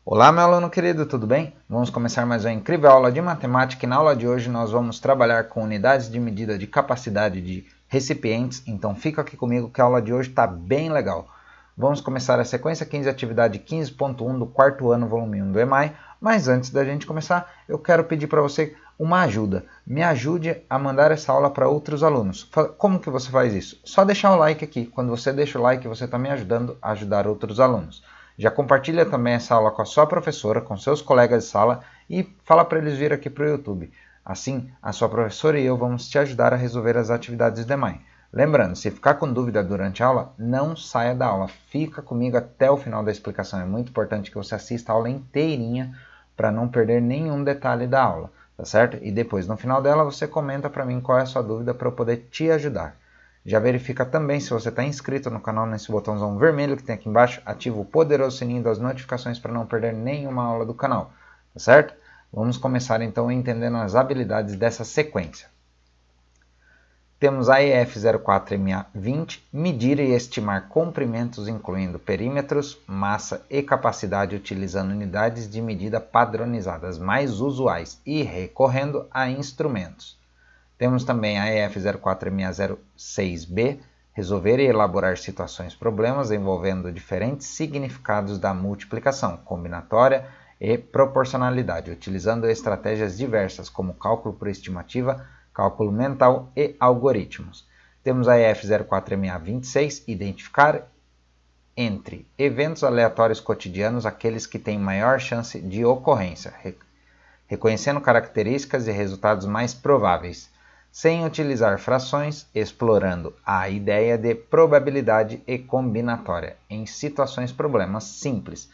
Olá, meu aluno querido, tudo bem? Vamos começar mais uma incrível aula de matemática e na aula de hoje nós vamos trabalhar com unidades de medida de capacidade de recipientes, então fica aqui comigo que a aula de hoje está bem legal. Vamos começar a sequência 15, atividade 15.1 do quarto ano, volume 1 do EMAI, mas antes da gente começar, eu quero pedir para você uma ajuda. Me ajude a mandar essa aula para outros alunos. Como que você faz isso? Só deixar o like aqui. Quando você deixa o like, você está me ajudando a ajudar outros alunos. Já compartilha também essa aula com a sua professora, com seus colegas de sala e fala para eles vir aqui para o YouTube. Assim, a sua professora e eu vamos te ajudar a resolver as atividades do EMAI. Lembrando, se ficar com dúvida durante a aula, não saia da aula. Fica comigo até o final da explicação. É muito importante que você assista a aula inteirinha para não perder nenhum detalhe da aula, tá certo? E depois, no final dela, você comenta para mim qual é a sua dúvida para eu poder te ajudar. Já verifica também se você está inscrito no canal nesse botãozão vermelho que tem aqui embaixo. Ativa o poderoso sininho das notificações para não perder nenhuma aula do canal, tá certo? Vamos começar então entendendo as habilidades dessa sequência. Temos a EF 04MA20, medir e estimar comprimentos incluindo perímetros, massa e capacidade utilizando unidades de medida padronizadas mais usuais e recorrendo a instrumentos. Temos também a EF 04MA06B, resolver e elaborar situações problemas envolvendo diferentes significados da multiplicação, combinatória e proporcionalidade, utilizando estratégias diversas como cálculo por estimativa, cálculo mental e algoritmos. Temos a EF 04MA26, identificar entre eventos aleatórios cotidianos aqueles que têm maior chance de ocorrência, reconhecendo características e resultados mais prováveis, sem utilizar frações, explorando a ideia de probabilidade e combinatória em situações problemas simples.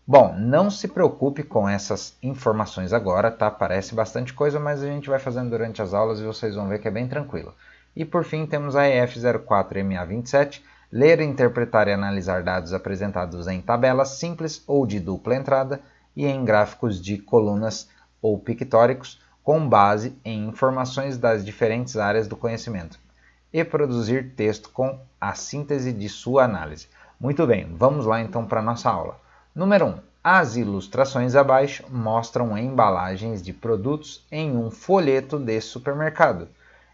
Bom, não se preocupe com essas informações agora, tá? Parece bastante coisa, mas a gente vai fazendo durante as aulas e vocês vão ver que é bem tranquilo. E por fim temos a EF 04MA27, ler, interpretar e analisar dados apresentados em tabelas simples ou de dupla entrada e em gráficos de colunas ou pictóricos com base em informações das diferentes áreas do conhecimento e produzir texto com a síntese de sua análise. Muito bem, vamos lá então para a nossa aula. Número 1. As ilustrações abaixo mostram embalagens de produtos em um folheto de supermercado.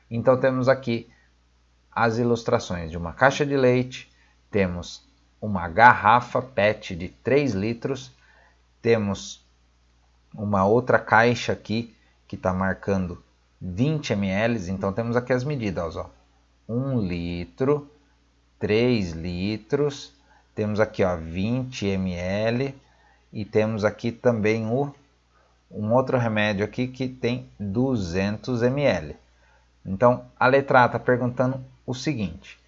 Então temos aqui as ilustrações de uma caixa de leite, temos uma garrafa PET de 3 litros, temos uma outra caixa aqui que está marcando 20 ml, então temos aqui as medidas, ó, 1 litro, 3 litros, temos aqui ó, 20 ml e temos aqui também um outro remédio aqui que tem 200 ml. Então a letra A está perguntando o seguinte: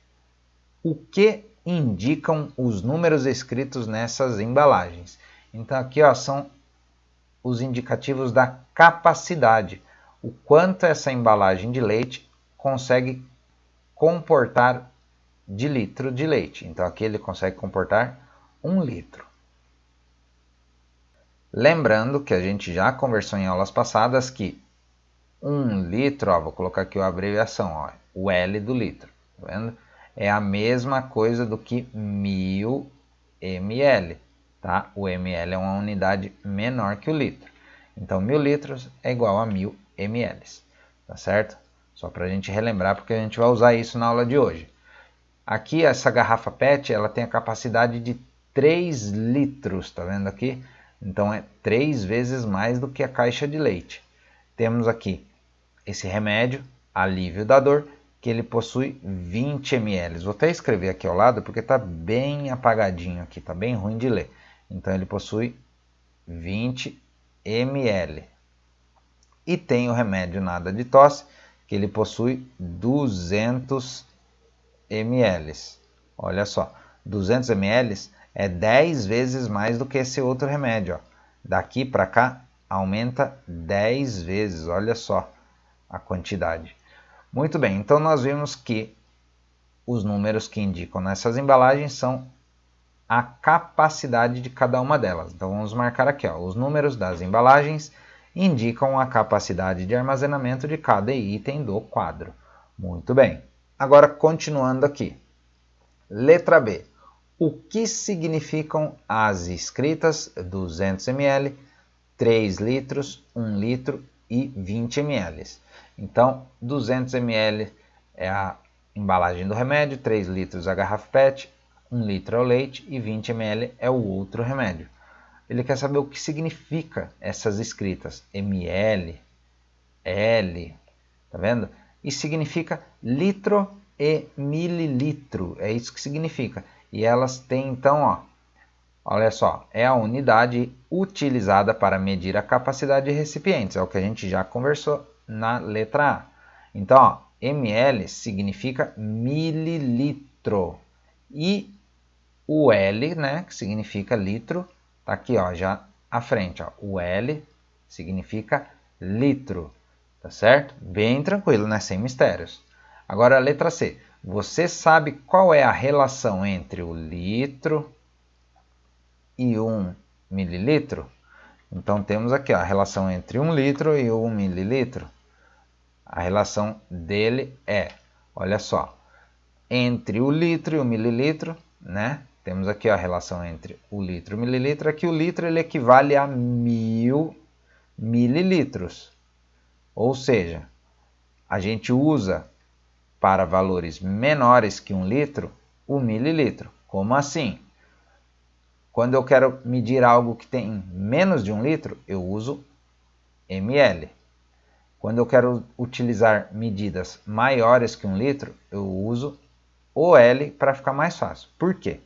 o que indicam os números escritos nessas embalagens? Então aqui ó, são os indicativos da capacidade, o quanto essa embalagem de leite consegue comportar de litro de leite. Então aqui ele consegue comportar 1 litro. Lembrando que a gente já conversou em aulas passadas que 1 litro, ó, vou colocar aqui a abreviação, ó, o L do litro, tá vendo? É a mesma coisa do que 1000 ml, tá? O ml é uma unidade menor que o litro. Então 1000 litros é igual a 1000 ml, tá certo? Só para a gente relembrar, porque a gente vai usar isso na aula de hoje. Aqui essa garrafa PET, ela tem a capacidade de 3 litros, tá vendo aqui? Então é 3 vezes mais do que a caixa de leite. Temos aqui esse remédio, alívio da dor, que ele possui 20 ml. Vou até escrever aqui ao lado, porque está bem apagadinho aqui, está bem ruim de ler. Então ele possui 20 ml. E tem o remédio nada de tosse, que ele possui 200 ml. Olha só, 200 ml é 10 vezes mais do que esse outro remédio. Ó. Daqui para cá aumenta 10 vezes, olha só a quantidade. Muito bem, então nós vimos que os números que indicam nessas embalagens são a capacidade de cada uma delas. Então vamos marcar aqui, ó, os números das embalagens indicam a capacidade de armazenamento de cada item do quadro. Muito bem. Agora, continuando aqui. Letra B. o que significam as escritas 200 ml, 3 litros, 1 litro e 20 ml. Então, 200 ml é a embalagem do remédio, 3 litros a garrafa PET, 1 litro é o leite e 20 ml é o outro remédio. Ele quer saber o que significa essas escritas ml, L, tá vendo? E significa litro e mililitro, é isso que significa. E elas têm então, ó, olha só, é a unidade utilizada para medir a capacidade de recipientes, é o que a gente já conversou na letra A. Então, ó, ml significa mililitro e o L, né, que significa litro, tá aqui, ó, já à frente, ó, o L significa litro, tá certo? Bem tranquilo, né, sem mistérios. Agora a letra C. Você sabe qual é a relação entre o litro e 1 mililitro? Então temos aqui ó, a relação entre 1 litro e 1 mililitro. A relação dele é, olha só, entre o litro e o mililitro, né? Temos aqui ó, a relação entre o litro e o mililitro. Aqui o litro ele equivale a 1000 mililitros. Ou seja, a gente usa para valores menores que 1 litro o mililitro. Como assim? Quando eu quero medir algo que tem menos de 1 litro, eu uso ml. Quando eu quero utilizar medidas maiores que 1 litro, eu uso OL para ficar mais fácil. Por quê?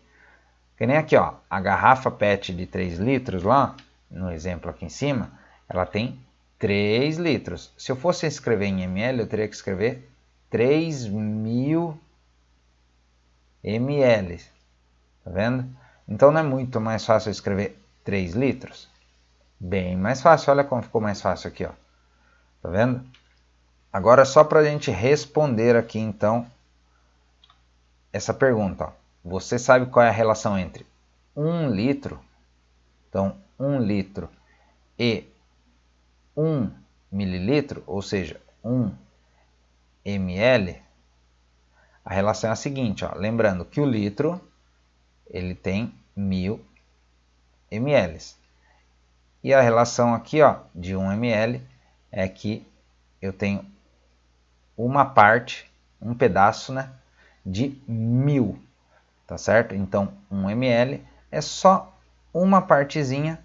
Que nem aqui, ó, a garrafa PET de 3 litros lá, no exemplo aqui em cima, ela tem 3 litros. Se eu fosse escrever em ml, eu teria que escrever 3.000 ml. Tá vendo? Então não é muito mais fácil escrever 3 litros? Bem mais fácil, olha como ficou mais fácil aqui, ó. Tá vendo? Agora só para a gente responder aqui então essa pergunta, ó. Você sabe qual é a relação entre 1 litro, então 1 litro e 1 mililitro, ou seja, 1 ml? A relação é a seguinte, ó, lembrando que o litro ele tem 1000 ml. E a relação aqui ó, de 1 ml é que eu tenho uma parte, um pedaço, né, de 1000, tá certo? Então 1 ml é só uma partezinha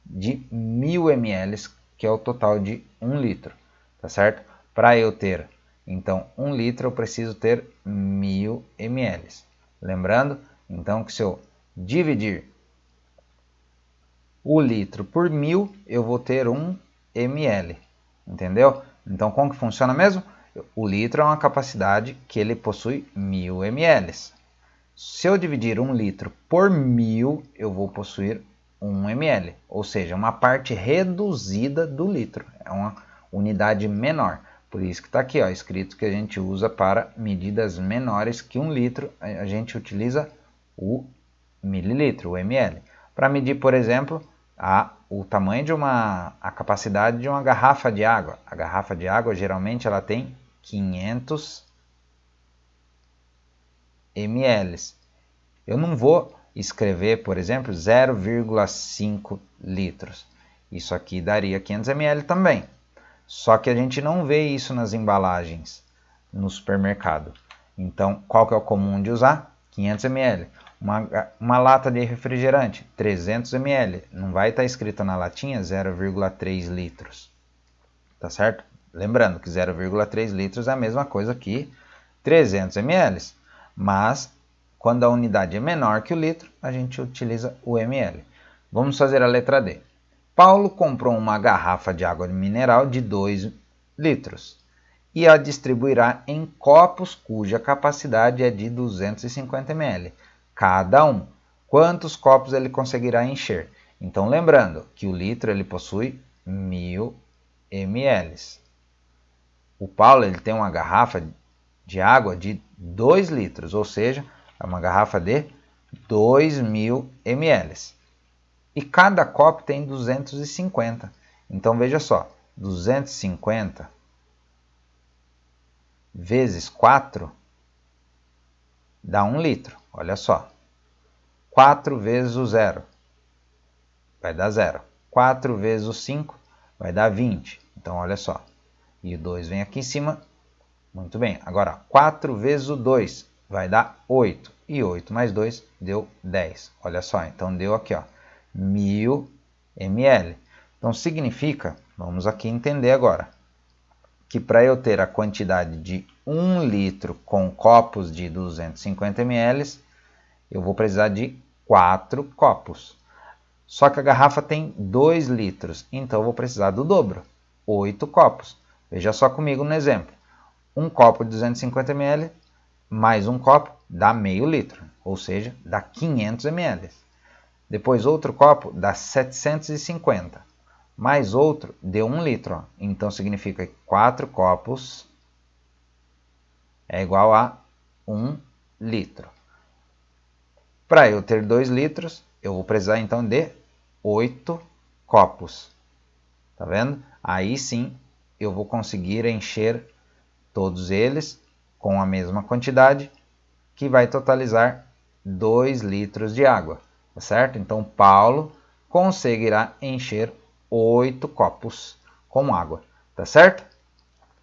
de 1000 ml, que é o total de 1 litro, tá certo? Para eu ter, então, 1 litro eu preciso ter 1000 ml. Lembrando, então, que se eu dividir o litro por 1000, eu vou ter 1 ml, entendeu? Então, como que funciona mesmo? O litro é uma capacidade que ele possui 1000 ml. Se eu dividir 1 litro por 1000, eu vou possuir 1 ml, ou seja, uma parte reduzida do litro, é uma unidade menor. Por isso que está aqui ó, escrito que a gente usa para medidas menores que 1 litro, a gente utiliza o mililitro, o ml. Para medir, por exemplo, o tamanho de a capacidade de uma garrafa de água. A garrafa de água geralmente ela tem 500 ml. Eu não vou escrever, por exemplo, 0,5 litros. Isso aqui daria 500 ml também. Só que a gente não vê isso nas embalagens no supermercado. Então, qual que é o comum de usar? 500 ml. Uma lata de refrigerante, 300 ml. Não vai estar escrito na latinha 0,3 litros. Tá certo? Lembrando que 0,3 litros é a mesma coisa que 300 ml. Mas, quando a unidade é menor que o litro, a gente utiliza o ml. Vamos fazer a letra D. Paulo comprou uma garrafa de água mineral de 2 litros e a distribuirá em copos cuja capacidade é de 250 ml cada um. Quantos copos ele conseguirá encher? Então, lembrando que o litro ele possui 1000 ml. O Paulo ele tem uma garrafa de água de 2 litros, ou seja, é uma garrafa de 2000 ml. E cada copo tem 250. Então, veja só, 250 vezes 4 dá 1 litro. Olha só. 4 vezes o 0 vai dar 0. 4 vezes o 5 vai dar 20. Então, olha só. E o 2 vem aqui em cima. Muito bem. Agora, 4 vezes o 2 vai dar 8. E 8 mais 2 deu 10. Olha só. Então, deu aqui, ó, 1000 ml. Então, significa, vamos aqui entender agora, que para eu ter a quantidade de 1 litro com copos de 250 ml, eu vou precisar de 4 copos. Só que a garrafa tem 2 litros, então eu vou precisar do dobro, 8 copos. Veja só comigo no exemplo. Um copo de 250 ml mais um copo dá meio litro, ou seja, dá 500 ml. Depois outro copo dá 750, mais outro deu 1 litro. Ó. Então significa que 4 copos é igual a 1 litro. Para eu ter 2 litros, eu vou precisar então de 8 copos. Tá vendo? Aí sim eu vou conseguir encher todos eles com a mesma quantidade, que vai totalizar 2 litros de água. Tá certo? Então Paulo conseguirá encher 8 copos com água. Tá certo?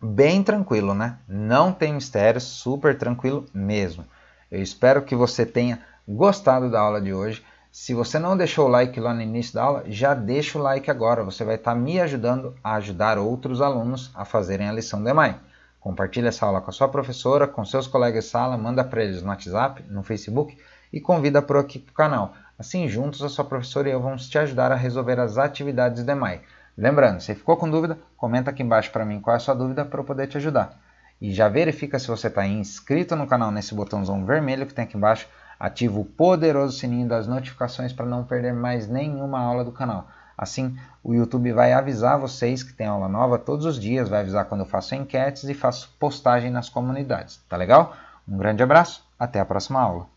Bem tranquilo, né? Não tem mistério, super tranquilo mesmo. Eu espero que você tenha gostado da aula de hoje. Se você não deixou o like lá no início da aula, já deixa o like agora. Você vai estar me ajudando a ajudar outros alunos a fazerem a lição do EMAI. Compartilhe essa aula com a sua professora, com seus colegas de sala, manda para eles no WhatsApp, no Facebook e convida para aqui para o canal. Assim, juntos, a sua professora e eu vamos te ajudar a resolver as atividades do EMAI. Lembrando, se ficou com dúvida, comenta aqui embaixo para mim qual é a sua dúvida para eu poder te ajudar. E já verifica se você está inscrito no canal nesse botãozão vermelho que tem aqui embaixo. Ativa o poderoso sininho das notificações para não perder mais nenhuma aula do canal. Assim, o YouTube vai avisar vocês que tem aula nova todos os dias, vai avisar quando eu faço enquetes e faço postagem nas comunidades. Tá legal? Um grande abraço, até a próxima aula.